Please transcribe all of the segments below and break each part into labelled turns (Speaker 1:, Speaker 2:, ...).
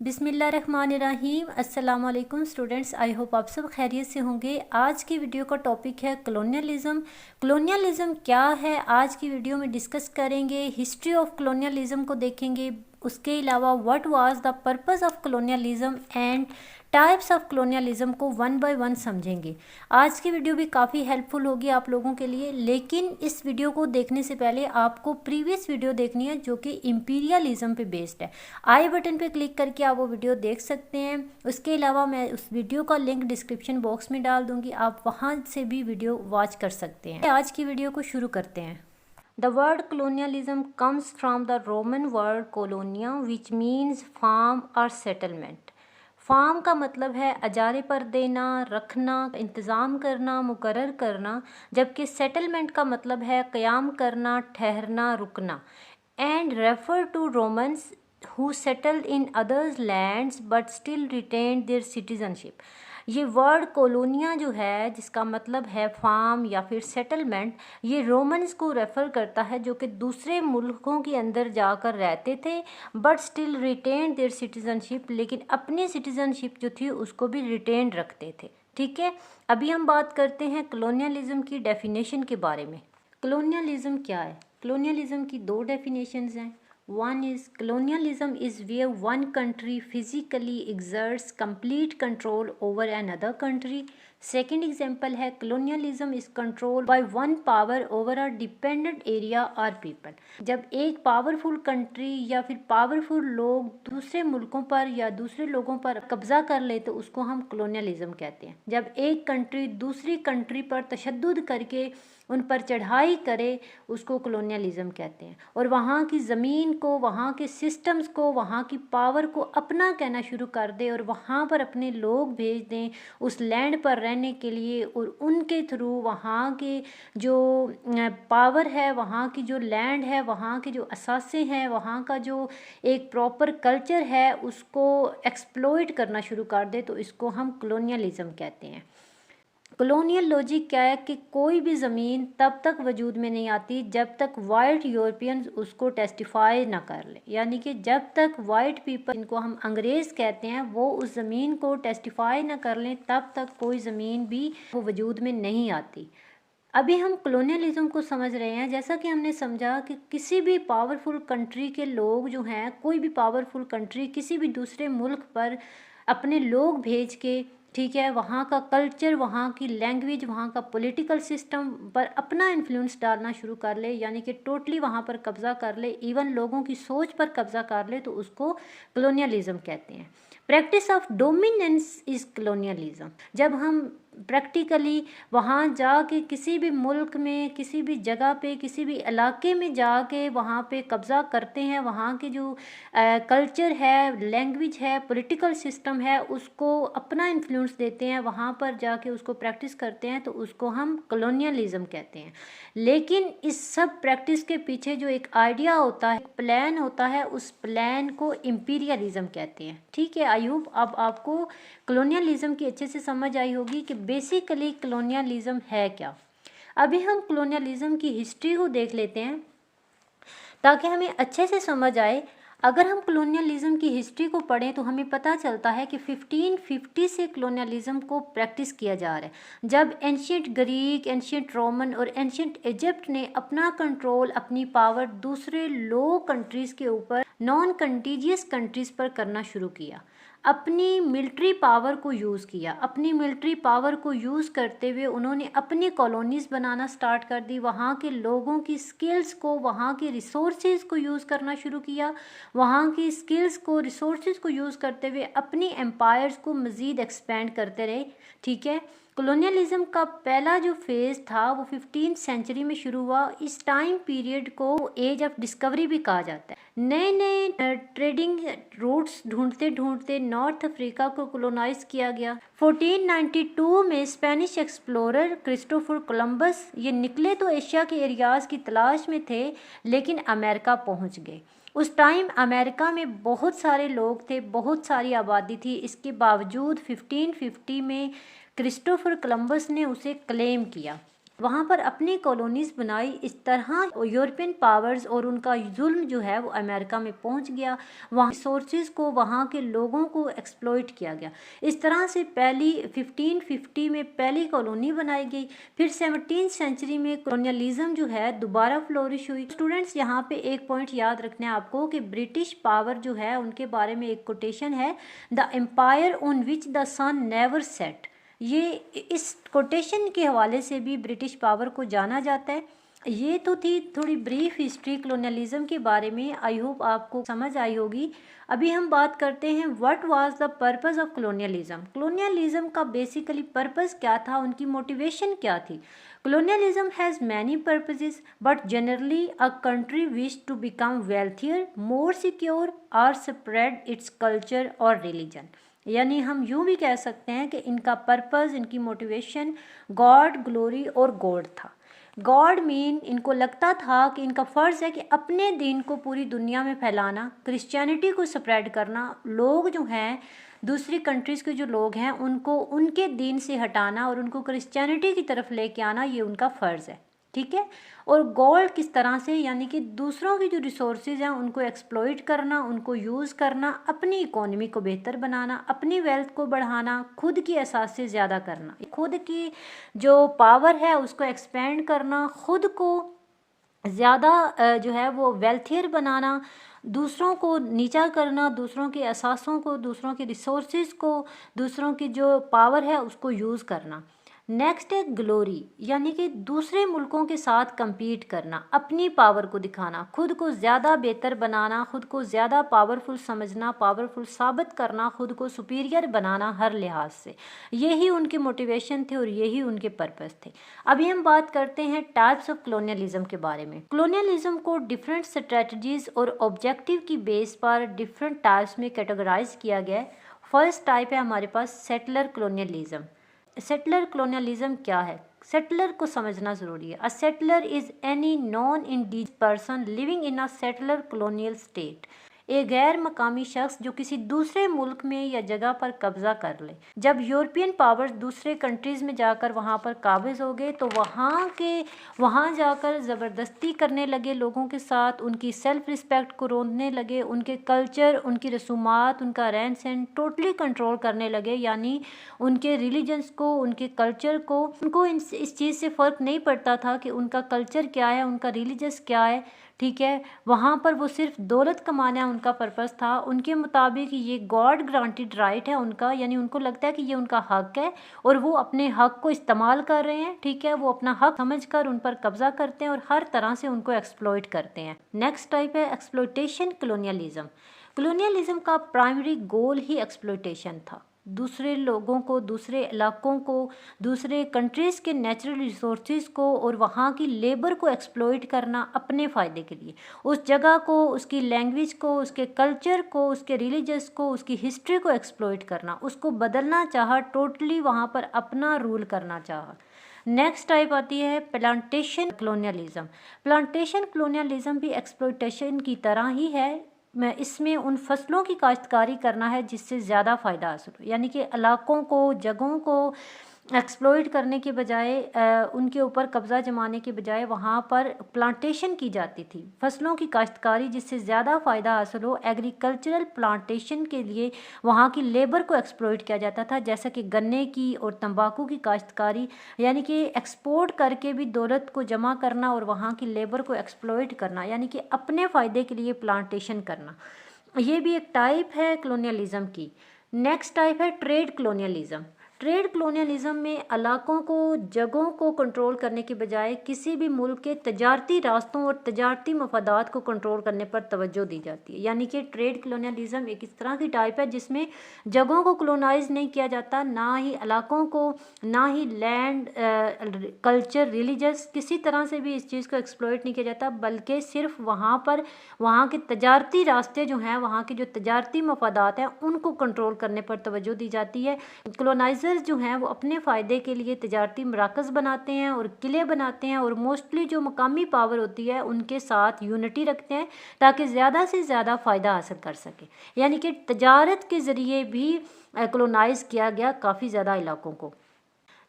Speaker 1: बिस्मिल्लाहिर्रहमानिर्रहीम। अस्सलाम वालेकुम स्टूडेंट्स, आई होप आप सब खैरियत से होंगे। आज की वीडियो का टॉपिक है कॉलोनियलिज़म। कॉलोनियलिज़म क्या है, आज की वीडियो में डिस्कस करेंगे। हिस्ट्री ऑफ कॉलोनियलिज़म को देखेंगे। उसके अलावा what was the purpose of colonialism and types of colonialism को वन बाय वन समझेंगे। आज की वीडियो भी काफ़ी हेल्पफुल होगी आप लोगों के लिए, लेकिन इस वीडियो को देखने से पहले आपको प्रीवियस वीडियो देखनी है जो कि इंपीरियलिज़म पे बेस्ड है। आई बटन पे क्लिक करके आप वो वीडियो देख सकते हैं। उसके अलावा मैं उस वीडियो का लिंक डिस्क्रिप्शन बॉक्स में डाल दूंगी, आप वहाँ से भी वीडियो वॉच कर सकते हैं। आज की वीडियो को शुरू करते हैं। The word colonialism comes from the Roman word colonia which means farm or settlement. Farm का मतलब है अजारे पर देना, रखना, इंतज़ाम करना, मुकर्रर करना, जबकि सेटलमेंट का मतलब है क़याम करना, ठहरना, रुकना। And refer to Romans who settled in others lands but still retained their citizenship। ये वर्ड कोलोनिया जो है, जिसका मतलब है फार्म या फिर सेटलमेंट, ये रोमन्स को रेफ़र करता है जो कि दूसरे मुल्कों के अंदर जाकर रहते थे but still retain their citizenship, लेकिन अपनी सिटीज़नशिप जो थी उसको भी रिटेन रखते थे। ठीक है, अभी हम बात करते हैं कॉलोनियलिज़म की डेफिनेशन के बारे में। कॉलोनियलिज़म क्या है? कॉलोनियलिज़म की दो डेफिनेशंस हैं। One is colonialism is where one country physically exerts complete control over another country. Second example है colonialism is controlled by one power over a dependent area or people। जब एक पावरफुल कंट्री या फिर powerful लोग दूसरे मुल्कों पर या दूसरे लोगों पर कब्जा कर ले तो उसको हम colonialism कहते हैं। जब एक कंट्री दूसरी कंट्री पर तशद्दुद करके उन पर चढ़ाई करे उसको कॉलोनियलिज़म कहते हैं, और वहाँ की ज़मीन को, वहाँ के सिस्टम्स को, वहाँ की पावर को अपना कहना शुरू कर दे और वहाँ पर अपने लोग भेज दें उस लैंड पर रहने के लिए, और उनके थ्रू वहाँ के जो पावर है, वहाँ की जो लैंड है, वहाँ के जो असासे हैं, वहाँ का जो एक प्रॉपर कल्चर है उसको एक्सप्लॉइट करना शुरू कर दे तो इसको हम कॉलोनियलिज़म कहते हैं। कॉलोनियल लॉजिक क्या है कि कोई भी ज़मीन तब तक वजूद में नहीं आती जब तक वाइट यूरोपियंस उसको टेस्टिफाई ना कर ले, यानी कि जब तक वाइट पीपल, जिनको हम अंग्रेज़ कहते हैं, वो उस ज़मीन को टेस्टिफाई ना कर लें तब तक कोई ज़मीन भी वो वजूद में नहीं आती। अभी हम कॉलोनियलिज़म को समझ रहे हैं। जैसा कि हमने समझा कि किसी भी पावरफुल कंट्री के लोग जो हैं, कोई भी पावरफुल कंट्री किसी भी दूसरे मुल्क पर अपने लोग भेज के, ठीक है, वहाँ का कल्चर, वहाँ की लैंग्वेज, वहाँ का पॉलिटिकल सिस्टम पर अपना इन्फ्लुएंस डालना शुरू कर ले, यानी कि टोटली वहाँ पर कब्ज़ा कर ले, इवन लोगों की सोच पर कब्ज़ा कर ले, तो उसको कॉलोनियलिज़म कहते हैं। Practice of dominance is colonialism. जब हम प्रैक्टिकली वहाँ जाके किसी भी मुल्क में, किसी भी जगह पे, किसी भी इलाके में जाके वहाँ पे कब्ज़ा करते हैं, वहाँ के जो कल्चर है, लैंग्वेज है, पॉलिटिकल सिस्टम है, उसको अपना इन्फ्लुएंस देते हैं, वहाँ पर जाके उसको प्रैक्टिस करते हैं, तो उसको हम कॉलोनियलिज़म कहते हैं। लेकिन इस सब प्रैक्टिस के पीछे जो एक आइडिया होता है, प्लान होता है, उस प्लान को इंपीरियलिज़म कहते हैं। ठीक है, आई होप अब आपको कॉलोनियलिज़म की अच्छे से समझ आई होगी कि बेसिकली कॉलोनियलिज़म है क्या। अभी हम कॉलोनियलिज़म की हिस्ट्री को देख लेते हैं ताकि हमें अच्छे से समझ आए। अगर हम कॉलोनियलिज़म की हिस्ट्री को पढ़ें तो हमें पता चलता है कि 1550 से कॉलोनियलिज़म को प्रैक्टिस किया जा रहा है। जब एंशियंट ग्रीक, एंशियंट रोमन और एंशियंट इजिप्ट ने अपना कंट्रोल, अपनी पावर दूसरे लो कंट्रीज़ के ऊपर, नॉन कंटीजियस कंट्रीज़ पर करना शुरू किया, अपनी मिलिट्री पावर को यूज़ किया। अपनी मिलिट्री पावर को यूज़ करते हुए उन्होंने अपनी कॉलोनीज़ बनाना स्टार्ट कर दी, वहाँ के लोगों की स्किल्स को, वहाँ के रिसोर्सेज को यूज़ करना शुरू किया, वहाँ की स्किल्स को, रिसोर्सेज को यूज़ करते हुए अपनी एम्पायर्स को मज़ीद एक्सपेंड करते रहे। ठीक है, कॉलोनियलिज़म का पहला जो फेज़ था वो 15th सेंचुरी में शुरू हुआ। इस टाइम पीरियड को एज ऑफ डिस्कवरी भी कहा जाता है। नए नए ट्रेडिंग रूट्स ढूंढते ढूंढते नॉर्थ अफ्रीका को कॉलोनाइज किया गया। 1492 में स्पेनिश एक्सप्लोरर क्रिस्टोफर कोलंबस, ये निकले तो एशिया के एरियाज़ की तलाश में थे, लेकिन अमेरिका पहुंच गए। उस टाइम अमेरिका में बहुत सारे लोग थे, बहुत सारी आबादी थी, इसके बावजूद 1550 में क्रिस्टोफर कोलंबस ने उसे क्लेम किया। वहाँ पर अपनी कॉलोनीज बनाई। इस तरह यूरोपियन पावर्स और उनका जुल्म जो है वो अमेरिका में पहुँच गया, वहाँ रिसोर्सेज को, वहाँ के लोगों को एक्सप्लॉइट किया गया। इस तरह से पहली 1550 में पहली कॉलोनी बनाई गई। फिर 17वीं सेंचुरी में कॉलोनियलिज्म जो है दोबारा फ्लोरिश हुई। स्टूडेंट्स यहाँ पे एक पॉइंट याद रखना है आपको कि ब्रिटिश पावर जो है उनके बारे में एक कोटेशन है, the empire on which the sun never set. ये इस कोटेशन के हवाले से भी ब्रिटिश पावर को जाना जाता है। ये तो थी थोड़ी ब्रीफ हिस्ट्री कॉलोनियलिज्म के बारे में, आई होप आपको समझ आई होगी। अभी हम बात करते हैं what was the purpose of colonialism. Colonialism का बेसिकली पर्पस क्या था, उनकी मोटिवेशन क्या थी। Colonialism has many purposes but generally a country wish to become wealthier, more secure और स्प्रेड इट्स कल्चर और रिलीजन। यानी हम यूँ भी कह सकते हैं कि इनका पर्पस, इनकी मोटिवेशन गॉड, ग्लोरी और गॉड था। गॉड मीन इनको लगता था कि इनका फ़र्ज़ है कि अपने दीन को पूरी दुनिया में फैलाना, क्रिश्चियनिटी को स्प्रेड करना, लोग जो हैं दूसरी कंट्रीज़ के जो लोग हैं उनको उनके दीन से हटाना और उनको क्रिश्चियनिटी की तरफ लेके आना, ये उनका फ़र्ज़ है, ठीक है। और गोल्ड किस तरह से, यानी कि दूसरों की जो रिसोर्सेज हैं उनको एक्सप्लॉइट करना, उनको यूज़ करना, अपनी इकोनॉमी को बेहतर बनाना, अपनी वेल्थ को बढ़ाना, खुद की एहसास से ज़्यादा करना, खुद की जो पावर है उसको एक्सपेंड करना, खुद को ज़्यादा जो है वो वेल्थियर बनाना, दूसरों को नीचा करना, दूसरों के एहसासों को, दूसरों के रिसोर्सेज को, दूसरों की जो पावर है उसको यूज़ करना। नेक्स्ट है ग्लोरी, यानी कि दूसरे मुल्कों के साथ compete करना, अपनी पावर को दिखाना, खुद को ज़्यादा बेहतर बनाना, खुद को ज़्यादा पावरफुल समझना, पावरफुल साबित करना, खुद को सुपीरियर बनाना हर लिहाज से। यही उनकी मोटिवेशन थे और यही उनके पर्पस थे। अभी हम बात करते हैं टाइप्स ऑफ कॉलोनियलिज्म के बारे में। कॉलोनियलिज्म को डिफरेंट स्ट्रेटजीज और ऑब्जेक्टिव की बेस पर डिफरेंट टाइप्स में कैटेगराइज किया गया है। फर्स्ट टाइप है हमारे पास सेटलर कॉलोनियलिज्म। सेटलर कॉलोनियलिज्म क्या है, सेटलर को समझना ज़रूरी है। A settler is any non indigenous person living in a settler colonial state. एक गैर मकामी शख्स जो किसी दूसरे मुल्क में या जगह पर कब्जा कर ले। जब यूरोपियन पावर्स दूसरे कंट्रीज़ में जाकर वहाँ पर काबिज हो गए तो वहाँ जाकर ज़बरदस्ती करने लगे लोगों के साथ, उनकी सेल्फ रिस्पेक्ट को रोंदने लगे, उनके कल्चर, उनकी रसूमात, उनका रहन सहन टोटली कंट्रोल करने लगे। यानी उनके रिलीजन्स को, उनके कल्चर को, उनको इस चीज़ से फ़र्क नहीं पड़ता था कि उनका कल्चर क्या है, उनका रिलीजस क्या है, ठीक है। वहाँ पर वो सिर्फ दौलत कमाना उनका पर्पस था। उनके मुताबिक ये गॉड ग्रांटेड राइट है उनका, यानी उनको लगता है कि ये उनका हक है और वो अपने हक को इस्तेमाल कर रहे हैं, ठीक है। वो अपना हक समझकर उन पर कब्जा करते हैं और हर तरह से उनको एक्सप्लॉइट करते हैं। नेक्स्ट टाइप है एक्सप्लॉइटेशन कॉलोनियलिज्म। कॉलोनियलिज्म का प्राइमरी गोल ही एक्सप्लॉइटेशन था। दूसरे लोगों को, दूसरे इलाकों को, दूसरे कंट्रीज़ के नेचुरल रिसोर्सेज को और वहाँ की लेबर को एक्सप्लॉइट करना अपने फ़ायदे के लिए। उस जगह को, उसकी लैंग्वेज को, उसके कल्चर को, उसके रिलीजस को, उसकी हिस्ट्री को एक्सप्लॉइट करना, उसको बदलना चाहा, टोटली वहाँ पर अपना रूल करना चाहा। नेक्स्ट टाइप आती है प्लांटेशन कॉलोनियलिज्म। प्लांटेशन कॉलोनियलिज्म भी एक्सप्लॉइटेशन की तरह ही है। इसमें उन फसलों की काश्तकारी करना है जिससे ज़्यादा फ़ायदा हासिल हो, यानी कि इलाकों को, जगहों को एक्सप्लॉइट करने के बजाय, उनके ऊपर कब्ज़ा जमाने के बजाय वहाँ पर प्लांटेशन की जाती थी, फसलों की काश्तकारी, जिससे ज़्यादा फ़ायदा हासिल हो। एग्रीकल्चरल प्लांटेशन के लिए वहाँ की लेबर को एक्सप्लॉइट किया जाता था, जैसा कि गन्ने की और तंबाकू की काश्तकारी, यानी कि एक्सपोर्ट करके भी दौलत को जमा करना और वहाँ की लेबर को एक्सप्लॉइट करना, यानी कि अपने फ़ायदे के लिए प्लांटेशन करना। ये भी एक टाइप है कॉलोनियलिज्म की। नेक्स्ट टाइप है ट्रेड कॉलोनियलिज्म। ट्रेड कॉलोनियलिज्म में इलाकों को, जगहों को कंट्रोल करने के बजाय किसी भी मुल्क के तजारती रास्तों और तजारती मफादात को कंट्रोल करने पर तवज्जो दी जाती है। यानी कि ट्रेड कॉलोनियलिज्म एक इस तरह की टाइप है जिसमें जगहों को कॉलोनाइज नहीं किया जाता, ना ही इलाकों को, ना ही लैंड, कल्चर, रिलीजस, किसी तरह से भी इस चीज़ को एक्सप्लॉइट नहीं किया जाता, बल्कि सिर्फ वहाँ पर वहाँ के तजारती रास्ते जो हैं, वहाँ के जो तजारती मफादात हैं, उनको कंट्रोल करने पर तवज्जो दी जाती है। कॉलोनाइजर जो हैं वो अपने फ़ायदे के लिए तजारती मराकज़ बनाते हैं और किले बनाते हैं और मोस्टली जो मकामी पावर होती है उनके साथ यूनिटी रखते हैं ताकि ज़्यादा से ज़्यादा फ़ायदा हासिल कर सकें। यानी कि तजारत के ज़रिए भी कॉलोनाइज़ किया गया काफ़ी ज़्यादा इलाकों को।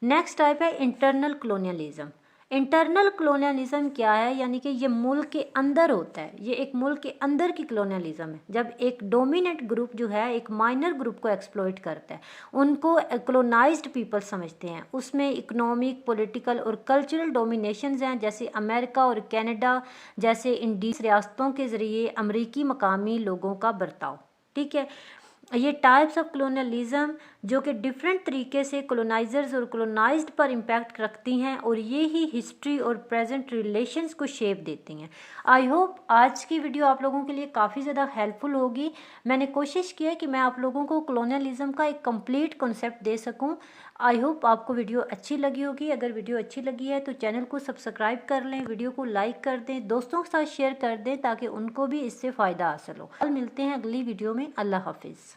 Speaker 1: नेक्स्ट टाइप है इंटरनल कॉलोनियलिज्म। इंटरनल कलोनियलिज्म क्या है, यानी कि ये मुल्क के अंदर होता है, ये एक मुल्क के अंदर की कलोनियलिज्म है। जब एक डोमिनेंट ग्रुप जो है एक माइनर ग्रुप को एक्सप्लॉइट करता है, उनको कलोनाइज्ड पीपल समझते हैं, उसमें इकोनॉमिक, पॉलिटिकल और कल्चरल डोमिनेशंस हैं, जैसे अमेरिका और कनाडा जैसे इन रियासतों के ज़रिए अमरीकी मकामी लोगों का बर्ताव। ठीक है, ये टाइप्स ऑफ कलोनियलिज्म जो कि डिफरेंट तरीके से कलोनाइजर्स और कलोनाइज्ड पर इम्पैक्ट रखती हैं और ये ही हिस्ट्री और प्रेजेंट रिलेशंस को शेप देती हैं। आई होप आज की वीडियो आप लोगों के लिए काफ़ी ज़्यादा हेल्पफुल होगी। मैंने कोशिश की है कि मैं आप लोगों को कलोनियलिज्म का एक कंप्लीट कॉन्सेप्ट दे सकूं। आई होप आपको वीडियो अच्छी लगी होगी। अगर वीडियो अच्छी लगी है तो चैनल को सब्सक्राइब कर लें, वीडियो को लाइक कर दें, दोस्तों के साथ शेयर कर दें ताकि उनको भी इससे फ़ायदा हासिल हो। कल मिलते हैं अगली वीडियो में। अल्लाह हाफिज़।